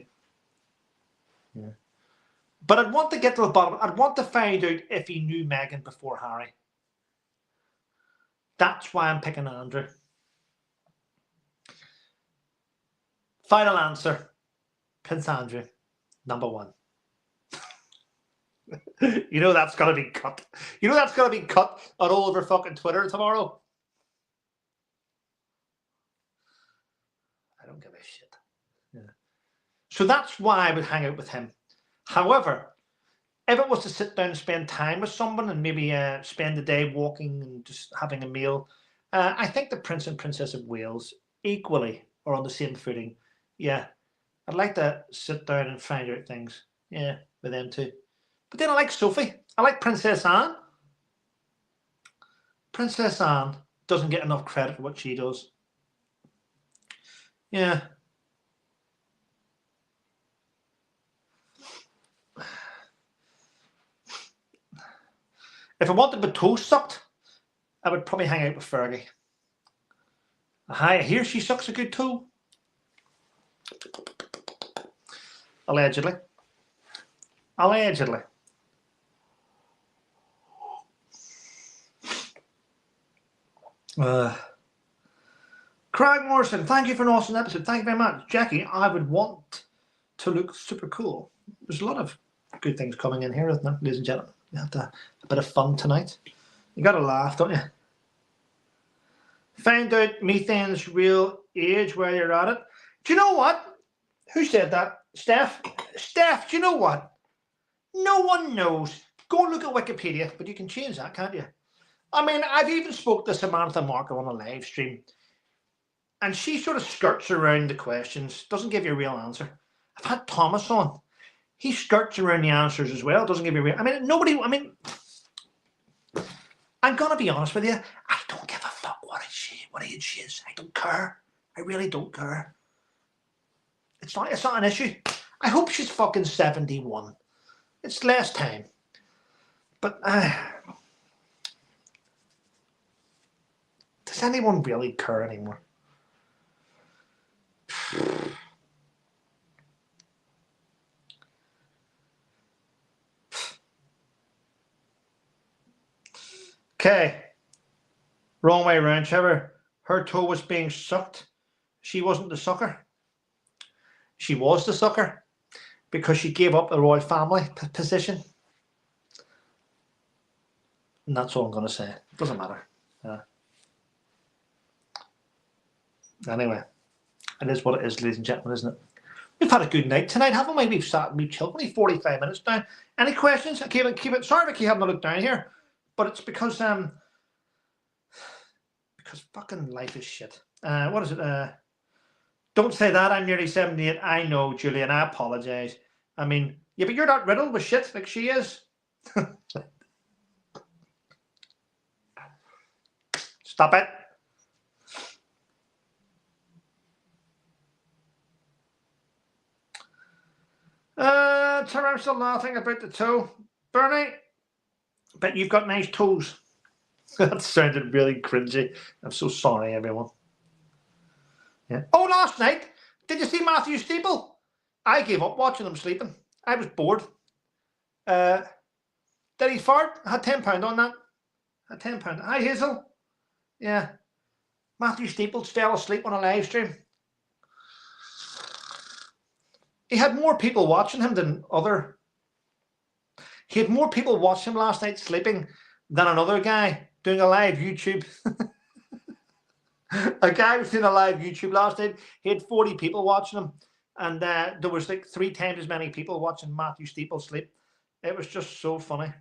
Yeah. But I'd want to get to the bottom. I'd want to find out if he knew Meghan before Harry. That's why I'm picking Andrew. Final answer. Prince Andrew, number 1. You know that's going to be cut. You know that's going to be cut on all over fucking Twitter tomorrow. I don't give a shit. Yeah. So that's why I would hang out with him. However, if it was to sit down and spend time with someone and maybe spend the day walking and just having a meal, I think the Prince and Princess of Wales equally are on the same footing. Yeah, I'd like to sit down and find out things. Yeah, with them too. But then I like Sophie. I like Princess Anne. Princess Anne doesn't get enough credit for what she does. Yeah. If I wanted my toes sucked, I would probably hang out with Fergie. I hear she sucks a good toe. Allegedly. Allegedly. Craig Morrison, thank you for an awesome episode. Thank you very much. Jackie, I would want to look super cool. There's a lot of good things coming in here, isn't there, ladies and gentlemen? You have a bit of fun tonight. You got to laugh, don't you? Find out Methane's real age while you're at it. Do you know what? Who said that? Steph? Steph, do you know what? No one knows. Go and look at Wikipedia, but you can change that, can't you? I mean, I've even spoke to Samantha Markle on a live stream, and she sort of skirts around the questions, doesn't give you a real answer. I've had Thomas on. He skirts around the answers as well, doesn't give you a real... I'm going to be honest with you. I don't give a fuck what age she is. I don't care. I really don't care. It's not an issue. I hope she's fucking 71. It's less time. But does anyone really care anymore? Okay. Wrong way around, Trevor. Her toe was being sucked. She wasn't the sucker. She was the sucker because she gave up the royal family position. And that's all I'm going to say. It doesn't matter. Anyway, it is what it is, ladies and gentlemen, isn't it? We've had a good night tonight, haven't we? We've sat and we've chilled. Only 45 minutes down. Any questions? Keep it. Sorry, Vicky, I haven't looked down here, but it's because fucking life is shit. What is it? Don't say that. I'm nearly 78. I know, Julian. I apologise. I mean, yeah, but you're not riddled with shit like she is. Stop it. I'm still laughing about the toe. Bernie, but you've got nice toes. That sounded really cringy. I'm so sorry, everyone. Yeah. Oh, last night, did you see Matthew Steeple? I gave up watching him sleeping. I was bored. Did he fart? I had £10 on that. I had £10. Hi, Hazel. Yeah. Matthew Steeple fell asleep on a live stream. He had more people watching him than other. He had more people watching him last night sleeping than another guy doing a live YouTube. A guy was doing a live YouTube last night. He had 40 people watching him, and there was like 3 times as many people watching Matthew Steeple sleep. It was just so funny.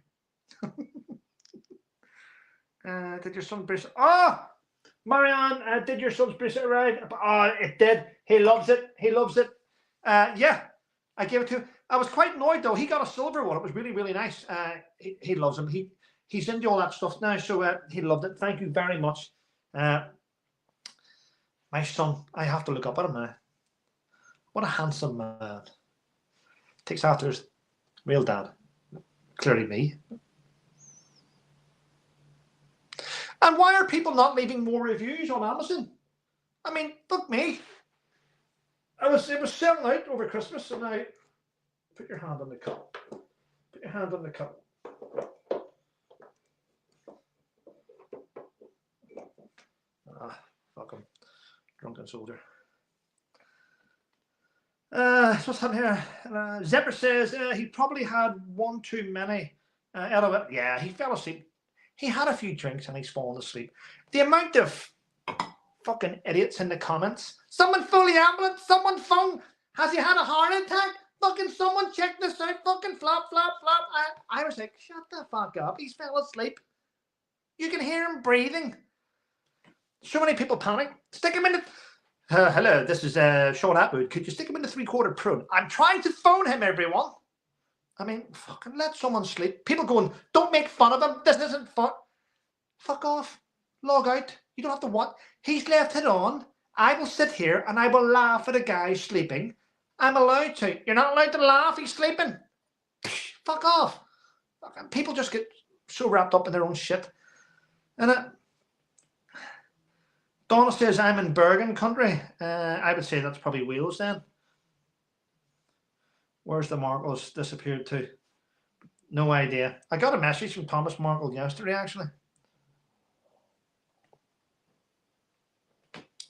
Did your son Bruce? Oh, Marianne, did your son's bracelet arrive? Oh, it did. He loves it. He loves it. Yeah, I gave it to him. I was quite annoyed though. He got a silver one. It was really, really nice. He loves him. He's into all that stuff now, so he loved it. Thank you very much. My son, I have to look up at him now. What a handsome man. Takes after his real dad. Clearly me. And why are people not leaving more reviews on Amazon? I mean, fuck me. It was selling out over Christmas, and now put your hand on the cup. Put your hand on the cup. Fuck him. Drunken soldier. What's happening here? Zephyr says he probably had one too many out of it. Yeah, he fell asleep. He had a few drinks and he's fallen asleep. The amount of fucking idiots in the comments. Someone phone the ambulance. Someone phone. Has he had a heart attack? Fucking someone check this out. Fucking flop, flop, flop. I was like, shut the fuck up. He's fell asleep. You can hear him breathing. So many people panic. Stick him in the... hello, this is Sean Atwood. Could you stick him in the 3/4 prune? I'm trying to phone him, everyone. I mean, fucking let someone sleep. People going, don't make fun of him. This isn't fun. Fuck off. Log out. You don't have to what? He's left it on. I will sit here and I will laugh at a guy sleeping. I'm allowed to. You're not allowed to laugh. He's sleeping. Fuck off. People just get so wrapped up in their own shit. And Donna says, I'm in Bergen country. I would say that's probably Wales then. Where's the Markles disappeared to? No idea. I got a message from Thomas Markle yesterday, actually.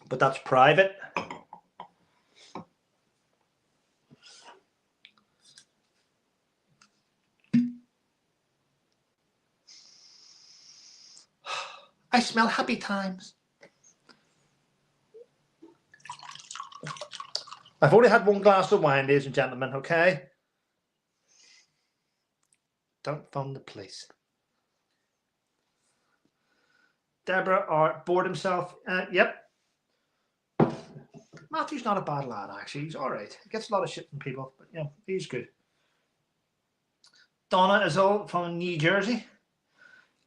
But that's private. I smell happy times. I've only had one glass of wine, ladies and gentlemen, okay? Don't phone the police. Deborah bored himself. Yep. Matthew's not a bad lad, actually. He's all right. He gets a lot of shit from people, but yeah, he's good. Donna is all from New Jersey.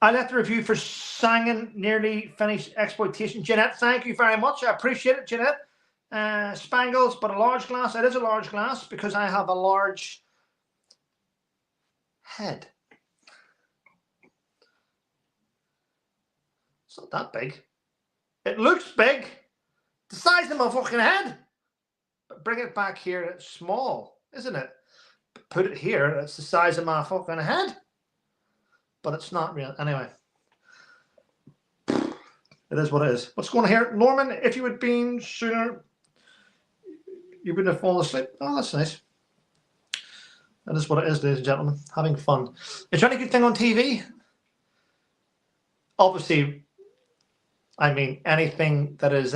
I left the review for Sangin nearly finished exploitation. Jeanette, thank you very much. I appreciate it, Jeanette. Spangles, but a large glass. It is a large glass because I have a large head. It's not that big. It looks big. The size of my fucking head. But bring it back here, it's small, isn't it? Put it here, it's the size of my fucking head. But it's not real. Anyway. It is what it is. What's going on here? Norman, if you had been sooner, you wouldn't have fallen asleep. Oh, that's nice. That is what it is, ladies and gentlemen. Having fun. Is there any good thing on TV? Obviously, I mean, anything that is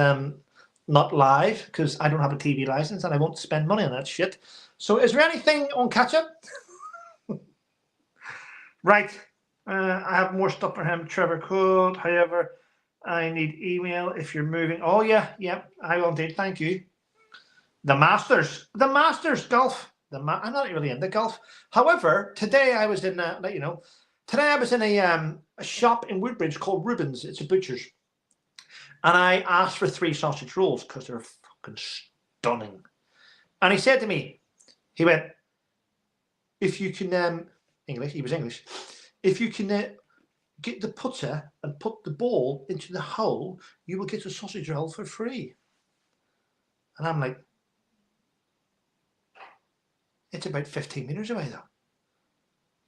not live, because I don't have a TV license and I won't spend money on that shit. So is there anything on catch-up? Right. I have more stuff for him. Trevor Code. However, I need email if you're moving. Oh, yeah. I will indeed. Thank you. The Masters golf. I'm not really into golf. However, today I was in a shop in Woodbridge called Rubens. It's a butcher's. And I asked for 3 sausage rolls because they're fucking stunning. And he said to me, he went, if you can, English, he was English, if you can get the putter and put the ball into the hole, you will get a sausage roll for free. And I'm like, it's about 15 meters away though.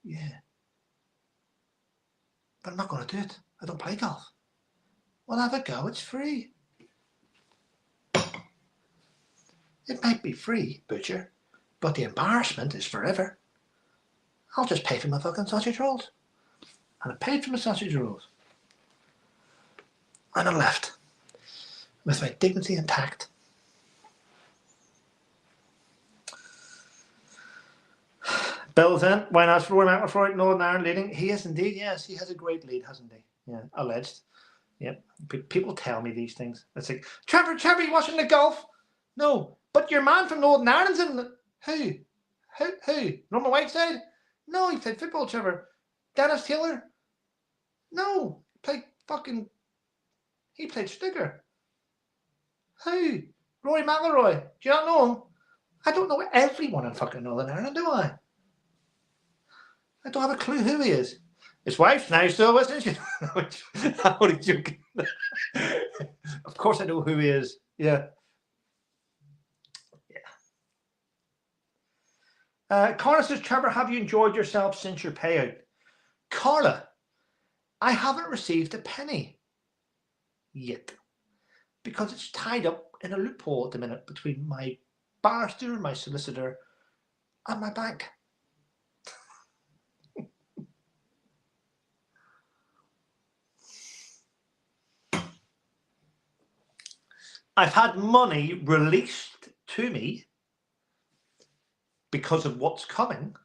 Yeah. But I'm not going to do it. I don't play golf. Well, have a go. It's free. It might be free, butcher, but the embarrassment is forever. I'll just pay for my fucking sausage rolls. And I paid for my sausage rolls. And I left with my dignity intact. Bill's in. Why not for McElroy? Northern Ireland leading. He is indeed. Yes, he has a great lead, hasn't he? Yeah, alleged. Yep. People tell me these things. It's like, Trevor, you watching the golf? No, but your man from Northern Ireland's in the... Who? Norman Whiteside? No, he played football, Trevor. Dennis Taylor? No, he played snooker. Who? Rory McIlroy. Do you not know him? I don't know everyone in fucking Northern Ireland, do I? I don't have a clue who he is. His wife's nice though, isn't she? I'm only joking. Of course I know who he is. Yeah. Carla says, Trevor, have you enjoyed yourself since your payout? Carla, I haven't received a penny yet because it's tied up in a loophole at the minute between my barrister, my solicitor, and my bank. I've had money released to me because of what's coming.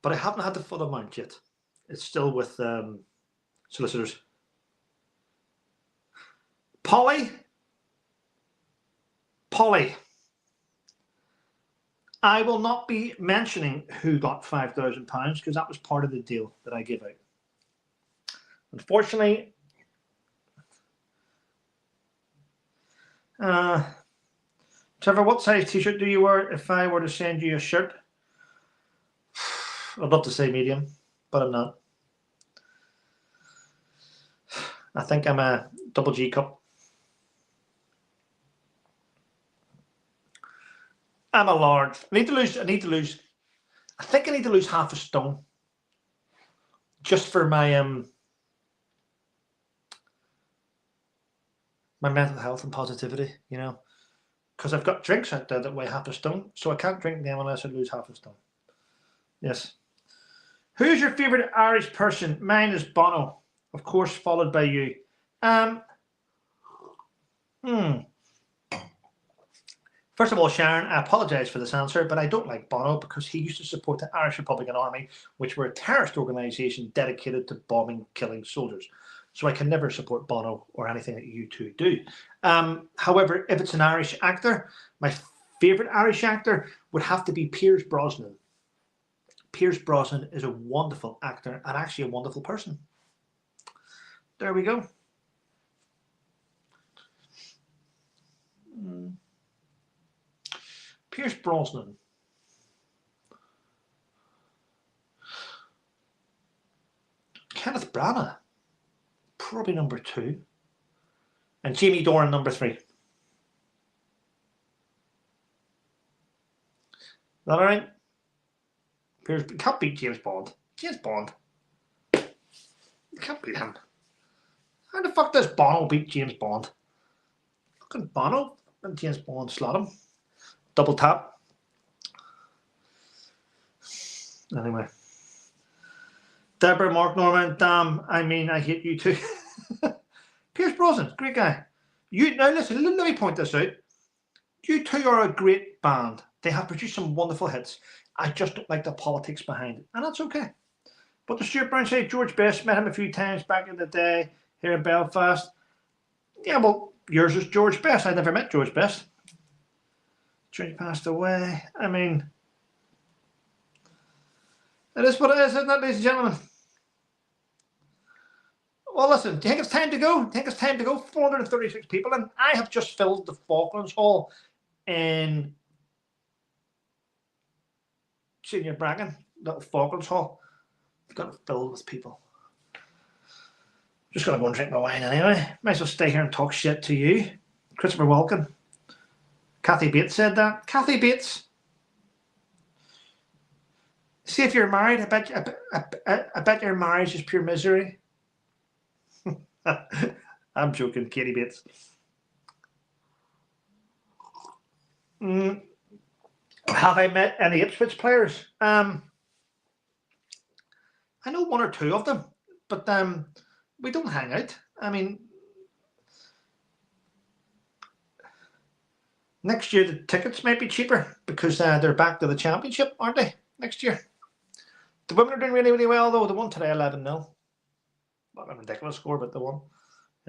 But I haven't had the full amount yet. It's still with solicitors. Polly, I will not be mentioning who got £5,000 because that was part of the deal that I gave out. Unfortunately, Trevor, what size t-shirt do you wear if I were to send you a shirt? I'd love to say medium, but I'm not. I think I'm a double G cup. I'm a large. I think I need to lose half a stone just for my my mental health and positivity, you know, because I've got drinks out there that weigh half a stone, so I can't drink them unless I lose half a stone. Yes. Who's your favourite Irish person? Mine is Bono, of course, followed by you. First of all, Sharon, I apologise for this answer, but I don't like Bono because he used to support the Irish Republican Army, which were a terrorist organisation dedicated to bombing, killing soldiers. So I can never support Bono or anything that you two do. However, if it's an Irish actor, my favourite Irish actor would have to be Pierce Brosnan. Pierce Brosnan is a wonderful actor and actually a wonderful person. There we go. Pierce Brosnan. Kenneth Branagh, probably number 2. And Jamie Dornan, number 3. Is that all right? Pierce can't beat James Bond. James Bond. You can't beat him. How the fuck does Bono beat James Bond? Fucking Bono and James Bond slot him. Double tap. Anyway. Deborah, Mark Norman, damn, I mean, I hate you too. Pierce Brosnan, great guy. Now listen, let me point this out. You two are a great band. They have produced some wonderful hits. I just don't like the politics behind it, and that's okay. But the Stuart Brown say George Best, met him a few times back in the day here in Belfast. Yeah, well, yours is George Best. I never met George Best. George passed away. I mean, it is what it is, isn't it, ladies and gentlemen? Well, listen, do you think it's time to go? Do you think it's time to go? 436 people, and I have just filled the Falklands Hall in Senior Bracken, little Falklands Hall. I've got it filled with people. Just gonna go and drink my wine anyway. Might as well stay here and talk shit to you. Christopher Walken. Kathy Bates said that. Kathy Bates. See if you're married. I bet your marriage is pure misery. I'm joking, Katie Bates. Have I met any Ipswich players? I know one or two of them, but we don't hang out. I mean, next year the tickets might be cheaper because they're back to the championship, aren't they? Next year. The women are doing really, really well though. They won today 11-0. Not a ridiculous score, but they won.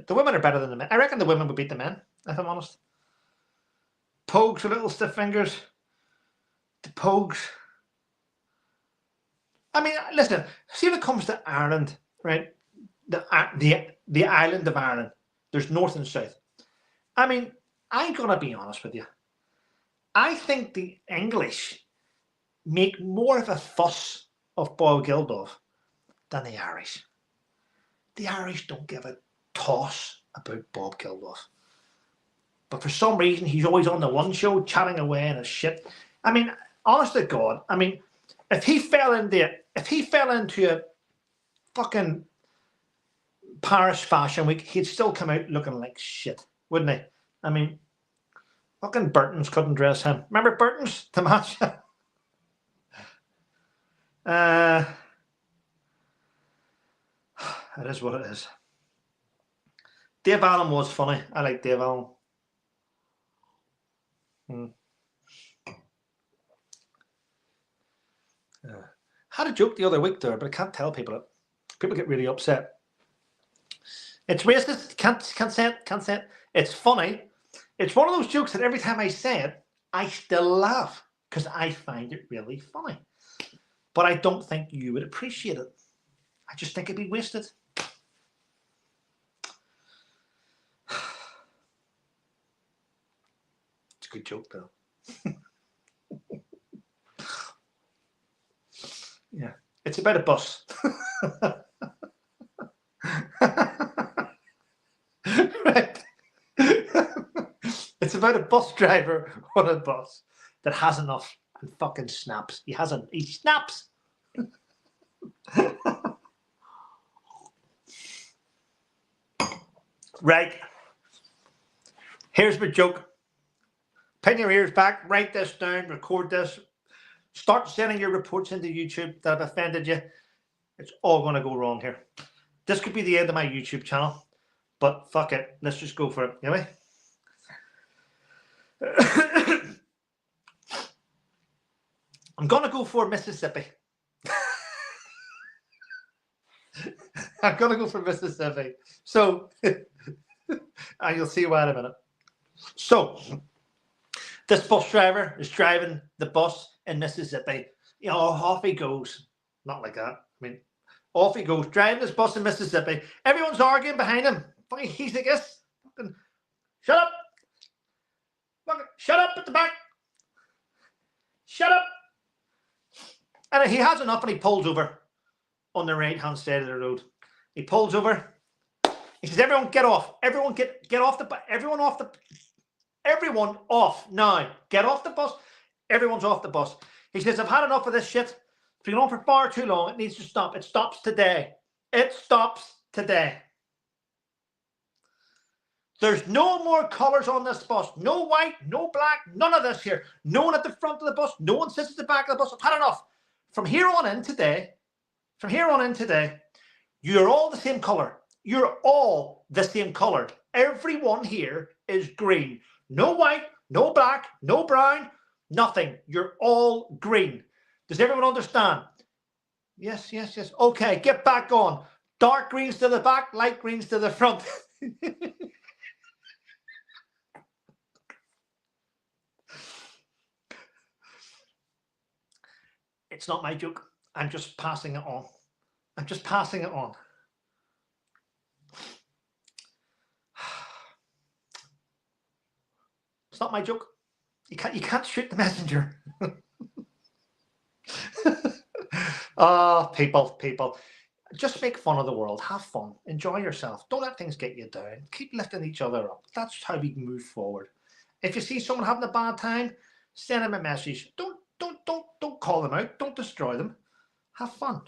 The women are better than the men. I reckon the women would beat the men, if I'm honest. Pogues with little stiff fingers. The Pogues. I mean, listen, see when it comes to Ireland, right? The island of Ireland, there's north and south. I mean, I'm going to be honest with you. I think the English make more of a fuss of Bob Geldof than the Irish. The Irish don't give a toss about Bob Geldof. But for some reason, he's always on the one show chatting away and his shit. I mean, honest to God, I mean, if he fell into a fucking Paris Fashion Week, he'd still come out looking like shit, wouldn't he? I mean, fucking Burton's couldn't dress him. Remember Burton's, the match? It is what it is. Dave Allen was funny. I like Dave Allen. Had a joke the other week there, but I can't tell people it. People get really upset. It's racist. Can't say it. It's funny. It's one of those jokes that every time I say it, I still laugh because I find it really funny. But I don't think you would appreciate it. I just think it'd be wasted. It's a good joke, though. Yeah, it's about a bus. Right. It's about a bus driver on a bus that has enough and fucking snaps. He snaps. Right. Here's my joke. Pin your ears back, write this down, record this. Start sending your reports into YouTube that have offended you. It's all going to go wrong here. This could be the end of my YouTube channel, but fuck it. Let's just go for it. Anyway. I'm going to go for Mississippi. I'm going to go for Mississippi. So, and you'll see why in a minute. So, this bus driver is driving the bus in Mississippi. You know, off he goes. Not like that. I mean, off he goes, driving this bus in Mississippi. Everyone's arguing behind him. Fucking, he's like this. Fucking, shut up. Fucking, shut up at the back. Shut up. And he has enough and he pulls over on the right-hand side of the road. He pulls over. He says, everyone get off. Everyone get off the bus. Everyone off now. Get off the bus. Everyone's off the bus. He says, I've had enough of this shit. If you're going on for far too long, it needs to stop. It stops today. It stops today. There's no more colours on this bus. No white, no black, none of this here. No one at the front of the bus. No one sits at the back of the bus. I've had enough. From here on in today, you're all the same colour. You're all the same colour. Everyone here is green. No white, no black, no brown, nothing. You're all green. Does everyone understand? Yes, yes, yes. Okay, get back on. Dark greens to the back, light greens to the front. It's not my joke. I'm just passing it on. I'm just passing it on. It's not my joke. You can't shoot the messenger. People. Just make fun of the world. Have fun. Enjoy yourself. Don't let things get you down. Keep lifting each other up. That's how we move forward. If you see someone having a bad time, send them a message. Don't call them out. Don't destroy them. Have fun.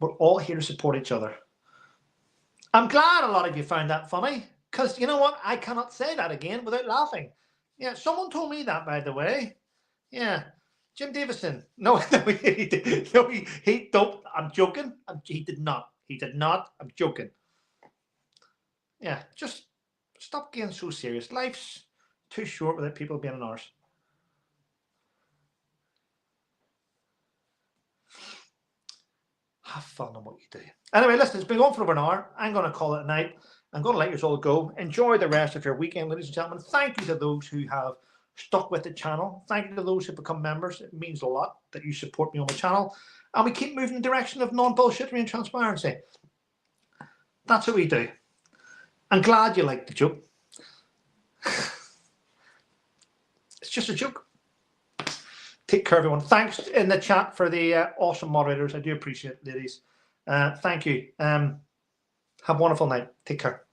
We're all here to support each other. I'm glad a lot of you found that funny, because you know what? I cannot say that again without laughing. Yeah, someone told me that, by the way. Yeah, Jim Davison. No, he don't. I'm joking. He did not. He did not. I'm joking. Yeah, just stop getting so serious. Life's too short without people being an arse. Have fun on what you do. Anyway, listen, it's been going for over an hour. I'm going to call it a night. I'm going to let you all go. Enjoy the rest of your weekend, ladies and gentlemen. Thank you to those who have stuck with the channel. Thank you to those who become members. It means a lot that you support me on the channel. And we keep moving in the direction of non-bullshittery and transparency. That's what we do. I'm glad you liked the joke. It's just a joke. Take care, everyone. Thanks in the chat for the awesome moderators. I do appreciate it, ladies. Thank you. Have a wonderful night. Take care.